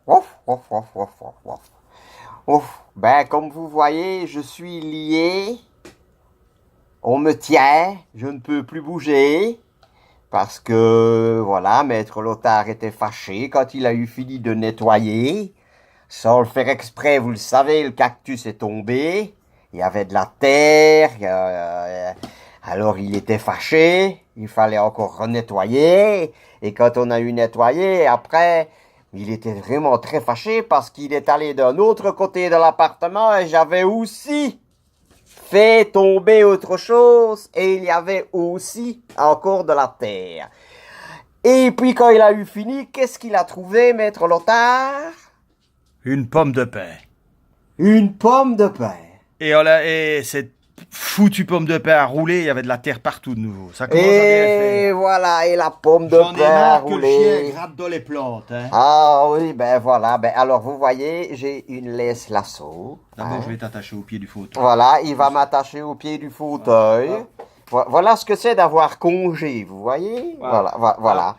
Ouf, ouf, ouf, ouf, ouf, ouf. Ouf. Ben, comme vous voyez, je suis lié. On me tient. Je ne peux plus bouger. Parce que, voilà, Maître Lothar était fâché quand il a eu fini de nettoyer. Sans le faire exprès, vous le savez, le cactus est tombé. Il y avait de la terre. Alors il était fâché. Il fallait encore renettoyer. Et quand on a eu nettoyé, après, il était vraiment très fâché parce qu'il est allé d'un autre côté de l'appartement et j'avais aussi fait tomber autre chose et il y avait aussi encore de la terre. Et puis quand il a eu fini, qu'est-ce qu'il a trouvé, Maître Lothar? Une pomme de pain. Une pomme de pain. Et cette foutue pomme de pain à rouler, il y avait de la terre partout de nouveau. Ça commence à bien Et faire. voilà, et la pomme de J'en ai pain à marre que le chien rouler. gratte dans les plantes. Hein. Ah oui, ben voilà. Ben alors vous voyez, j'ai une laisse lasso. D'abord, je vais t'attacher au pied du fauteuil. Voilà, il va m'attacher au pied du fauteuil. Voilà ce que c'est d'avoir congé, vous voyez? Voilà.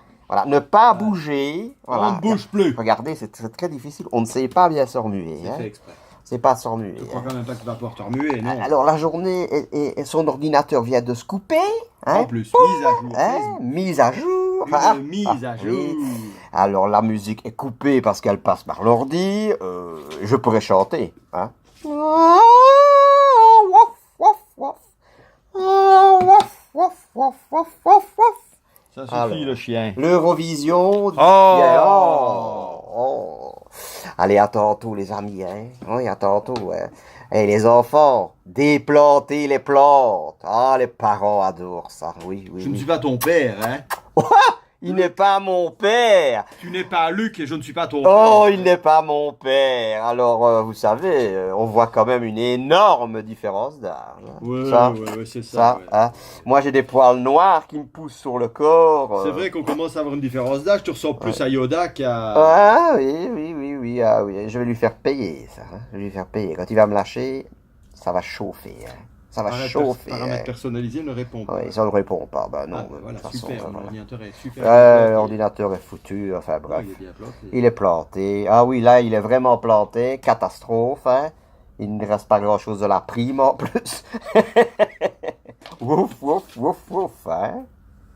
Ne pas bouger. Voilà. On ne bouge plus. Regardez, c'est très difficile. On ne sait pas bien se remuer. C'est Hein? fait exprès. C'est pas se remuer. Je crois quand même pas que tu vas pouvoir te remuer, non? Alors la journée et son ordinateur vient de se couper. Hein? En plus, mise à jour. Hein? Mise à jour. Une mise à jour. Oui. Alors la musique est coupée parce qu'elle passe par l'ordi. Je pourrais chanter. Hein? Ça suffit, le chien. L'Eurovision. Oh. Allez, à tantôt, les amis. Hein? Oui, à tantôt. Hein? Et les enfants, déplanter les plantes. Ah, les parents adorent ça. Oui, oui. Je ne suis pas ton père, hein? Il n'est pas mon père. Tu n'es pas Luc et je ne suis pas ton père. Oh, il n'est pas mon père. Alors, vous savez, on voit quand même une énorme différence d'âge. Ouais, Ça, ouais, c'est ça. Ouais. hein. Moi, j'ai des poils noirs qui me poussent sur le corps. C'est vrai qu'on commence à avoir une différence d'âge. Tu ressembles plus à Yoda qu'à... Ah oui, ah oui. Je vais lui faire payer ça. Hein. Je vais lui faire payer. Quand il va me lâcher, ça va chauffer. Hein. Ça va chauffer. Paramètre personnalisé ne répond pas. Oui, ça ne répond pas. Ben non. Voilà, de toute façon, super. voilà. L'ordinateur est super. L'ordinateur est foutu. Enfin bref. Il est bien planté. Il est planté. Ah oui, là, il est vraiment planté. Catastrophe. Hein. Il ne reste pas grand-chose de la prime en plus. Ouf, ouf, ouf, ouf. Hein.